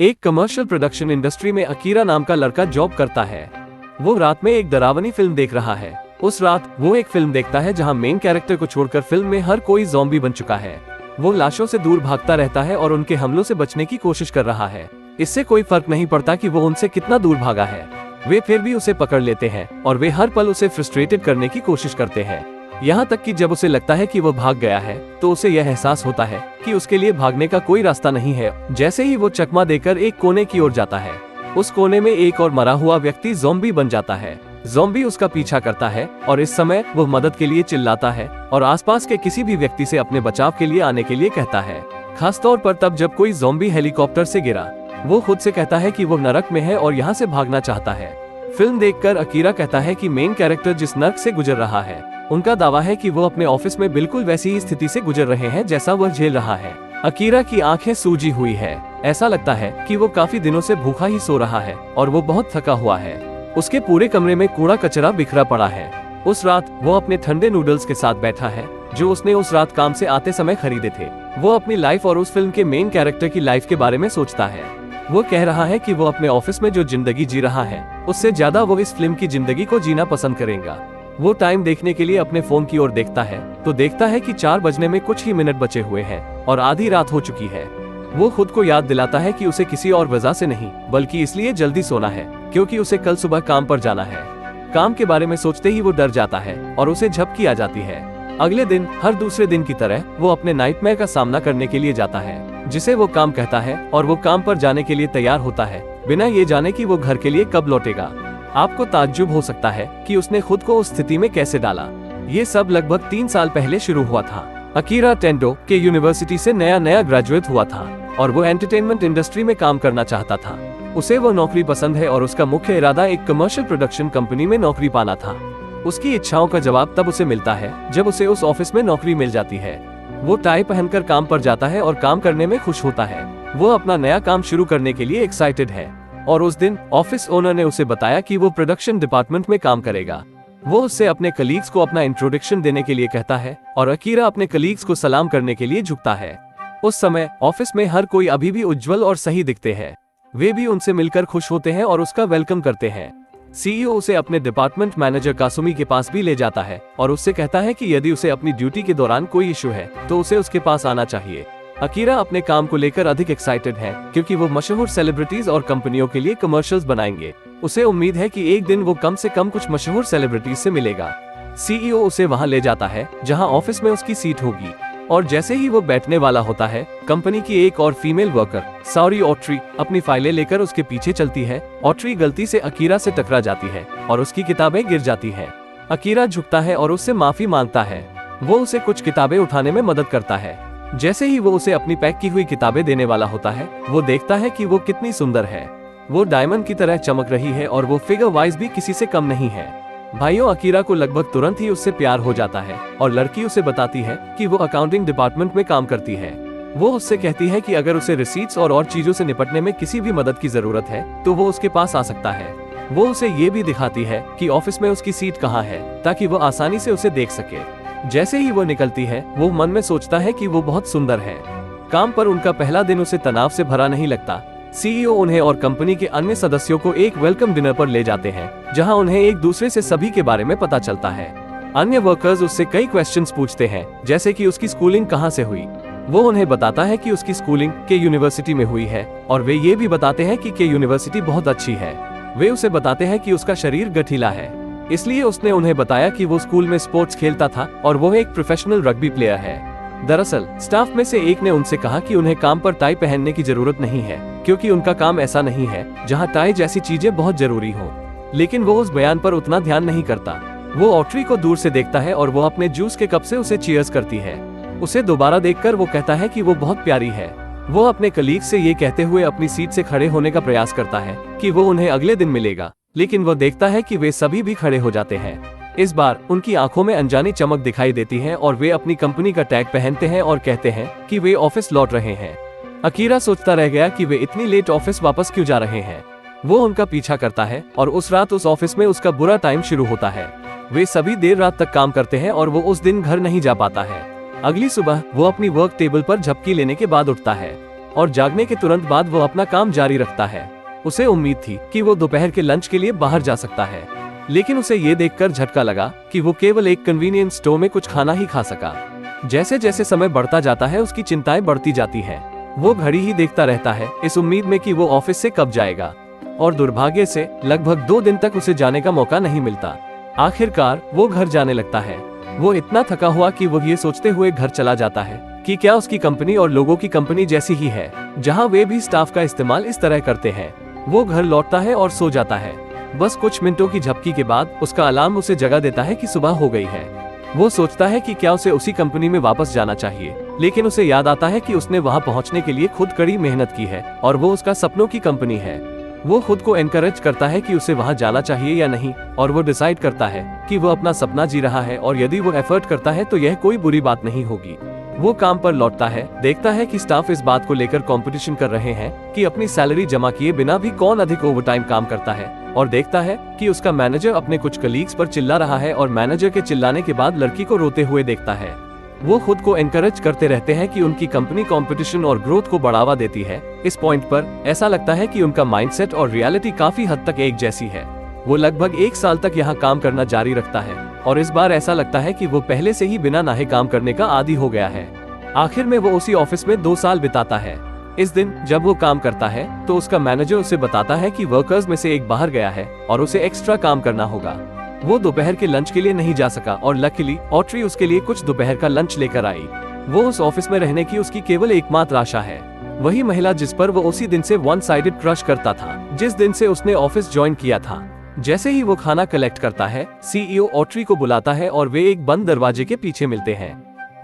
एक commercial production industry में Akira नाम का लड़का जॉब करता है। वो रात में एक डरावनी फिल्म देख रहा है। उस रात वो एक फिल्म देखता है जहां मेन कैरेक्टर को छोड़कर फिल्म में हर कोई ज़ॉम्बी बन चुका है। वो लाशों से दूर भागता रहता है और उनके हमलों से बचने की कोशिश कर रहा है। इससे कोई फर्क नहीं पड़ता कि वो उनसे कितना दूर भागा है, वे फिर भी उसे पकड़ लेते हैं और वे हर पल उसे फ्रस्ट्रेटेड करने की कोशिश करते हैं। यहाँ तक कि जब उसे लगता है कि वो भाग गया है तो उसे यह एहसास होता है कि उसके लिए भागने का कोई रास्ता नहीं है। जैसे ही वो चकमा देकर एक कोने की ओर जाता है, उस कोने में एक और मरा हुआ व्यक्ति ज़ॉम्बी बन जाता है। ज़ॉम्बी उसका पीछा करता है और इस समय वो मदद के लिए चिल्लाता है और आसपास के किसी भी व्यक्ति से अपने बचाव के लिए आने के लिए कहता है। खासतौर पर तब जब कोई ज़ॉम्बी हेलीकॉप्टर से गिरा। वो खुद से कहता है कि वो नरक में है और यहाँ से भागना चाहता है। फिल्म देखकर अकीरा कहता है कि मेन कैरेक्टर जिस नर्क से गुजर रहा है, उनका दावा है कि वो अपने ऑफिस में बिल्कुल वैसी ही स्थिति से गुजर रहे हैं जैसा वह झेल रहा है। अकीरा की आंखें सूजी हुई है। ऐसा लगता है कि वो काफी दिनों से भूखा ही सो रहा है और वो बहुत थका हुआ है। उसके पूरे कमरे में कूड़ा कचरा बिखरा पड़ा है। उस रात वो अपने ठंडे नूडल्स के साथ बैठा है जो उसने उस रात काम से आते समय खरीदे थे। वो अपनी लाइफ और उस फिल्म के मेन कैरेक्टर की लाइफ के बारे में सोचता है। वो कह रहा है कि वो अपने ऑफिस में जो जिंदगी जी रहा है उससे ज्यादा वो इस फिल्म की जिंदगी को जीना पसंद करेगा। वो टाइम देखने के लिए अपने फोन की ओर देखता है तो देखता है कि 4 बजने में कुछ ही मिनट बचे हुए हैं और आधी रात हो चुकी है। वो खुद को याद दिलाता है कि उसे किसी और वजह से नहीं बल्कि इसलिए जल्दी सोना है क्योंकि उसे कल सुबह काम पर जाना है। काम के बारे में सोचते ही वो डर जाता है और उसे झपकी आ जाती है। अगले दिन हर दूसरे दिन की तरह वो अपने नाइटमेयर का सामना करने के लिए जाता है, जिसे वो काम कहता है, और वो काम पर जाने के लिए तैयार होता है बिना ये जाने कि वो घर के लिए कब लौटेगा। आपको ताज्जुब हो सकता है कि उसने खुद को उस स्थिति में कैसे डाला। ये सब लगभग 3 साल पहले शुरू हुआ था। अकीरा टेंडो के यूनिवर्सिटी से नया ग्रेजुएट हुआ था और वो एंटरटेनमेंट इंडस्ट्री में काम करना चाहता था। उसे वो नौकरी पसंद है और उसका मुख्य इरादा एक कमर्शियल प्रोडक्शन कंपनी में नौकरी पाना था। उसकी इच्छाओं का जवाब तब उसे मिलता है जब उसे उस ऑफिस में नौकरी मिल जाती है। वो टाई पहनकर काम पर जाता है और काम करने में खुश होता है। वो अपना नया काम शुरू करने के लिए एक्साइटेड है और उस दिन ऑफिस ओनर ने उसे बताया कि वो प्रोडक्शन डिपार्टमेंट में काम करेगा। वो उससे अपने कलीग्स को अपना इंट्रोडक्शन देने के लिए कहता है और अकीरा अपने कलीग्स को सलाम करने के लिए झुकता है। उस समय ऑफिस में हर कोई अभी भी उज्जवल और सही दिखते हैं। वे भी उनसे मिलकर खुश होते हैं और उसका वेलकम करते हैं। सीईओ उसे अपने डिपार्टमेंट मैनेजर कासुमी के पास भी ले जाता है और उससे कहता है कि यदि उसे अपनी ड्यूटी के दौरान कोई इशू है तो उसे उसके पास आना चाहिए। अकीरा अपने काम को लेकर अधिक एक्साइटेड है क्योंकि वो मशहूर सेलिब्रिटीज और कंपनियों के लिए कमर्शियल्स बनाएंगे। उसे उम्मीद है कि एक दिन वो कम से कम कुछ मशहूर सेलिब्रिटीज से मिलेगा। सीईओ उसे वहां ले जाता है जहां ऑफिस में उसकी सीट होगी और जैसे ही वो बैठने वाला होता है, कंपनी की एक और फीमेल वर्कर सॉरी ऑट्री अपनी फाइलें लेकर उसके पीछे चलती है। ऑट्री गलती से अकीरा से टकरा जाती है और उसकी किताबें गिर जाती हैं। अकीरा झुकता है और उससे माफी मांगता है। वो उसे कुछ किताबें उठाने में मदद करता है। जैसे ही वो उसे अपनी पैक की हुई किताबें देने वाला होता है, वो देखता है कि वो कितनी सुंदर है। वो डायमंड की तरह चमक रही है और वो फिगर वाइज भी किसी से कम नहीं है। भाइयों, अकीरा को लगभग तुरंत ही उससे प्यार हो जाता है और लड़की उसे बताती है कि वो अकाउंटिंग डिपार्टमेंट में काम करती है। वो उससे कहती है कि अगर उसे रिसीट्स और चीजों से निपटने में किसी भी मदद की जरूरत है तो वो उसके पास आ सकता है। वो उसे ये भी दिखाती है कि ऑफिस में उसकी सीट कहाँ है ताकि वो आसानी से उसे देख सके। जैसे ही वो निकलती है, वो मन में सोचता है कि वो बहुत सुंदर है। काम पर उनका पहला दिन उसे तनाव से भरा नहीं लगता। सीईओ उन्हें और कंपनी के अन्य सदस्यों को एक वेलकम डिनर पर ले जाते हैं जहां उन्हें एक दूसरे से सभी के बारे में पता चलता है। अन्य वर्कर्स उससे कई क्वेश्चंस पूछते हैं, जैसे कि उसकी स्कूलिंग कहां से हुई। वो उन्हें बताता है कि उसकी स्कूलिंग के यूनिवर्सिटी में हुई है और वे ये भी बताते हैं कि के यूनिवर्सिटी बहुत अच्छी है। वे उसे बताते हैं कि उसका शरीर गठीला है, इसलिए उसने उन्हें बताया कि वो स्कूल में स्पोर्ट्स खेलता था और वो एक प्रोफेशनल रग्बी प्लेयर है। दरअसल स्टाफ में से एक ने उनसे कहा कि उन्हें काम पर टाई पहनने की जरूरत नहीं है क्योंकि उनका काम ऐसा नहीं है जहां टाई जैसी चीजें बहुत जरूरी हों। लेकिन वो उस बयान पर उतना ध्यान नहीं करता। वो ऑट्री को दूर से देखता है और वो अपने जूस के कप से उसे चीयर्स करती है। उसे दोबारा देखकर वो कहता है कि वो बहुत प्यारी है। वो अपने कलीग से ये कहते हुए अपनी सीट से खड़े होने का प्रयास करता है कि वो उन्हें अगले दिन मिलेगा, लेकिन वो देखता है कि वे सभी भी खड़े हो जाते हैं। इस बार उनकी आंखों में अनजानी चमक दिखाई देती है और वे अपनी कंपनी का टैग पहनते हैं और कहते हैं कि वे ऑफिस लौट रहे हैं। अकीरा सोचता रह गया कि वे इतनी लेट ऑफिस वापस क्यों जा रहे हैं। वो उनका पीछा करता है और उस रात उस ऑफिस में उसका बुरा टाइम शुरू होता है। वे सभी देर रात तक काम करते हैं और वो उस दिन घर नहीं जा पाता है। अगली सुबह वो अपनी वर्क टेबल पर झपकी लेने के बाद उठता है और जागने के तुरंत बाद वो अपना काम जारी रखता है। उसे उम्मीद थी कि वो दोपहर के लंच के लिए बाहर जा सकता है, लेकिन उसे ये देखकर झटका लगा कि वो केवल एक कन्वीनियंस स्टोर में कुछ खाना ही खा सका। जैसे जैसे समय बढ़ता जाता है उसकी चिंताएं बढ़ती जाती हैं। वो घड़ी ही देखता रहता है इस उम्मीद में कि वो ऑफिस से कब जाएगा, और दुर्भाग्य से लगभग 2 दिन तक उसे जाने का मौका नहीं मिलता। आखिरकार वो घर जाने लगता है। वो इतना थका हुआ कि वो ये सोचते हुए घर चला जाता है कि क्या उसकी कंपनी और लोगों की कंपनी जैसी ही है, जहां वे भी स्टाफ का इस्तेमाल इस तरह करते हैं। वो घर लौटता है और सो जाता है। बस कुछ मिनटों की झपकी के बाद उसका अलार्म उसे जगा देता है कि सुबह हो गई है। वो सोचता है कि क्या उसे उसी कंपनी में वापस जाना चाहिए, लेकिन उसे याद आता है कि उसने वहां पहुंचने के लिए खुद कड़ी मेहनत की है और वो उसका सपनों की कंपनी है। वो खुद को एनकरेज करता है कि उसे वहां जाना चाहिए या नहीं, और वो डिसाइड करता है कि वो अपना सपना जी रहा है और यदि वो एफर्ट करता है तो यह कोई बुरी बात नहीं होगी। वो काम पर लौटता है, देखता है कि स्टाफ इस बात को लेकर कंपटीशन कर रहे हैं कि अपनी सैलरी जमा किए बिना भी कौन अधिक ओवरटाइम काम करता है, और देखता है कि उसका मैनेजर अपने कुछ कलीग्स पर चिल्ला रहा है और मैनेजर के चिल्लाने के बाद लड़की को रोते हुए देखता है। वो खुद को एनकरेज करते रहते हैं कि उनकी कंपनी कंपटीशन और ग्रोथ को बढ़ावा देती है। इस पॉइंट पर ऐसा लगता है कि उनका माइंडसेट और रियलिटी काफी हद तक एक जैसी है। वो लगभग 1 साल तक यहाँ काम करना जारी रखता है और इस बार ऐसा लगता है कि वो पहले से ही बिना नहाए काम करने का आदी हो गया है। आखिर में वो उसी ऑफिस में 2 साल बिताता है। इस दिन जब वो काम करता है तो उसका मैनेजर उसे बताता है कि वर्कर्स में से एक बाहर गया है और उसे एक्स्ट्रा काम करना होगा। वो दोपहर के लंच के लिए नहीं जा सका और लकीली ऑट्री उसके लिए कुछ दोपहर का लंच लेकर आई। वो उस ऑफिस में रहने की उसकी केवल एकमात्र आशा है, वही महिला जिस पर वो उसी दिन से वन साइडेड क्रश करता था, जिस दिन से उसने ऑफिस ज्वाइन किया था। जैसे ही वो खाना कलेक्ट करता है, सीईओ ऑट्री को बुलाता है और वे एक बंद दरवाजे के पीछे मिलते हैं।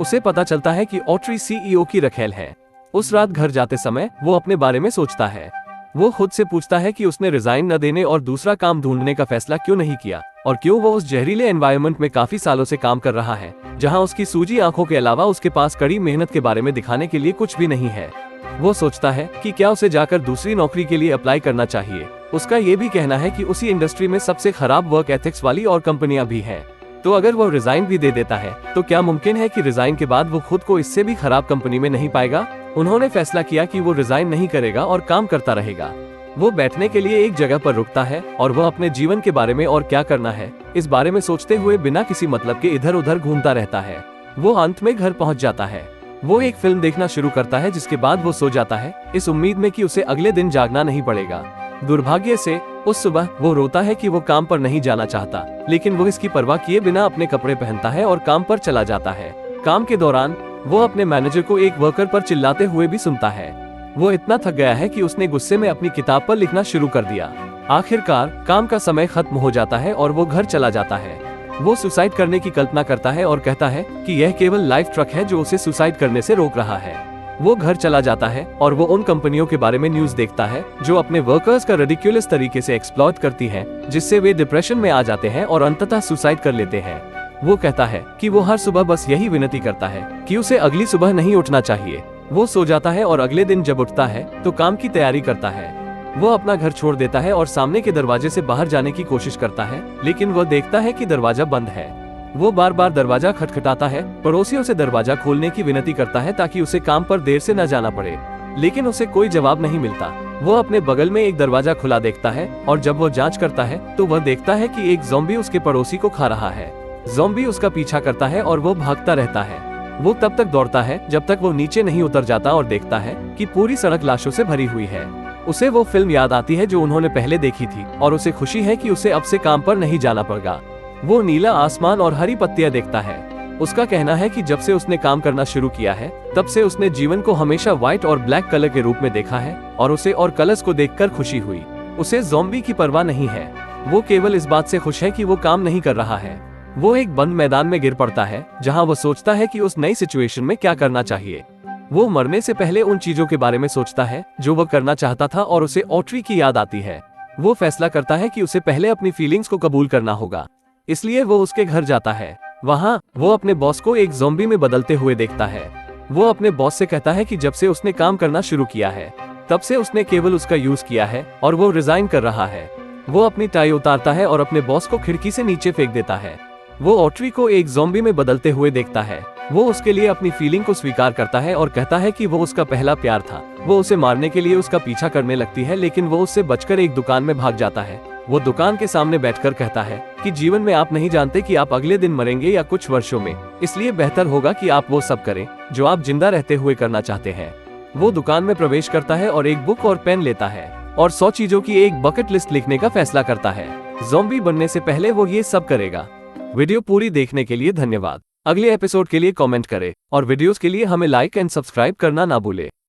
उसे पता चलता है कि ऑट्री सीईओ की रखेल है। उस रात घर जाते समय वो अपने बारे में सोचता है। वो खुद से पूछता है कि उसने रिजाइन न देने और दूसरा काम ढूंढने का फैसला क्यों नहीं किया, और क्यों वो उस जहरीले एनवायरनमेंट में काफी सालों से काम कर रहा है, जहां उसकी सूजी आंखों के अलावा उसके पास कड़ी मेहनत के बारे में दिखाने के लिए कुछ भी नहीं है। वो सोचता है कि क्या उसे जाकर दूसरी नौकरी के लिए अप्लाई करना चाहिए। उसका ये भी कहना है कि उसी इंडस्ट्री में सबसे खराब वर्क एथिक्स वाली और कंपनियां भी हैं। तो अगर वो रिजाइन भी दे देता है तो क्या मुमकिन है कि रिजाइन के बाद वो खुद को इससे भी खराब कंपनी में नहीं पाएगा। उन्होंने फैसला किया कि वो रिजाइन नहीं करेगा और काम करता रहेगा। वो बैठने के लिए एक जगह पर रुकता है और वो अपने जीवन के बारे में और क्या करना है इस बारे में सोचते हुए बिना किसी मतलब के इधर उधर घूमता रहता है। वो अंत में घर पहुंच जाता है। वो एक फिल्म देखना शुरू करता है, जिसके बाद वो सो जाता है इस उम्मीद में कि उसे अगले दिन जागना नहीं पड़ेगा। दुर्भाग्य से उस सुबह वो रोता है कि वो काम पर नहीं जाना चाहता, लेकिन वो इसकी परवाह किए बिना अपने कपड़े पहनता है और काम पर चला जाता है। काम के दौरान वो अपने मैनेजर को एक वर्कर पर चिल्लाते हुए भी सुनता है। वो इतना थक गया है कि उसने गुस्से में अपनी किताब पर लिखना शुरू कर दिया। आखिरकार काम का समय खत्म हो जाता है और वो घर चला जाता है। वो सुसाइड करने की कल्पना करता है और कहता है कि यह केवल लाइफ ट्रक है जो उसे सुसाइड करने से रोक रहा है। वो घर चला जाता है और वो उन कंपनियों के बारे में न्यूज देखता है जो अपने वर्कर्स का रिडिक्युलस तरीके से एक्सप्लॉइट करती हैं, जिससे वे डिप्रेशन में आ जाते हैं और अंततः सुसाइड कर लेते हैं। वो कहता है कि वो हर सुबह बस यही विनती करता है कि उसे अगली सुबह नहीं उठना चाहिए। वो सो जाता है और अगले दिन जब उठता है तो काम की तैयारी करता है। वो अपना घर छोड़ देता है और सामने के दरवाजे से बाहर जाने की कोशिश करता है, लेकिन वो देखता है कि दरवाजा बंद है। वो बार बार दरवाजा खटखटाता है, पड़ोसियों से दरवाजा खोलने की विनती करता है ताकि उसे काम पर देर से न जाना पड़े, लेकिन उसे कोई जवाब नहीं मिलता। वो अपने बगल में एक दरवाजा खुला देखता है और जब वो जांच करता है तो वह देखता है कि एक ज़ॉम्बी उसके पड़ोसी को खा रहा है। ज़ॉम्बी उसका पीछा करता है और वो भागता रहता है। वो तब तक दौड़ता है जब तक वो नीचे नहीं उतर जाता और देखता है कि पूरी सड़क लाशों से भरी हुई है। उसे वो फिल्म याद आती है जो उन्होंने पहले देखी थी और उसे खुशी है कि उसे अब से काम पर नहीं जाना पड़ेगा। वो नीला आसमान और हरी पत्तियां देखता है। उसका कहना है कि जब से उसने काम करना शुरू किया है तब से उसने जीवन को हमेशा व्हाइट और ब्लैक कलर के रूप में देखा है और उसे और कलर्स को देखकर खुशी हुई। उसे ज़ॉम्बी की परवाह नहीं है। वो केवल इस बात से खुश है कि वो काम नहीं कर रहा है। वो एक बंद मैदान में गिर पड़ता है जहां वो सोचता है कि उस नई सिचुएशन में क्या करना चाहिए। वो मरने से पहले उन चीजों के बारे में सोचता है जो वो करना चाहता था और उसे ऑट्री की याद आती है। वो फैसला करता है कि उसे पहले अपनी फीलिंग्स को कबूल करना होगा, इसलिए वो उसके घर जाता है। वहाँ वो अपने बॉस को एक ज़ॉम्बी में बदलते हुए देखता है। वो अपने बॉस से कहता है कि जब से उसने काम करना शुरू किया है तब से उसने केवल उसका यूज किया है और वो रिजाइन कर रहा है। वो अपनी टाई उतारता है और अपने बॉस को खिड़की से नीचे फेंक देता है। वो ऑट्री को एक ज़ॉम्बी में बदलते हुए देखता है। वो उसके लिए अपनी फीलिंग को स्वीकार करता है और कहता है कि वो उसका पहला प्यार था। वो उसे मारने के लिए उसका पीछा करने लगती है, लेकिन वो उससे बचकर एक दुकान में भाग जाता है। वो दुकान के सामने बैठकर कहता है कि जीवन में आप नहीं जानते कि आप अगले दिन मरेंगे या कुछ वर्षों में, इसलिए बेहतर होगा कि आप वो सब करें जो आप जिंदा रहते हुए करना चाहते हैं। वो दुकान में प्रवेश करता है और एक बुक और पेन लेता है और 100 चीजों की एक बकेट लिस्ट लिखने का फैसला करता है। ज़ॉम्बी बनने से पहले वो ये सब करेगा। वीडियो पूरी देखने के लिए धन्यवाद। अगले एपिसोड के लिए कमेंट करें और वीडियोस के लिए हमें लाइक एंड सब्सक्राइब करना ना भूलें।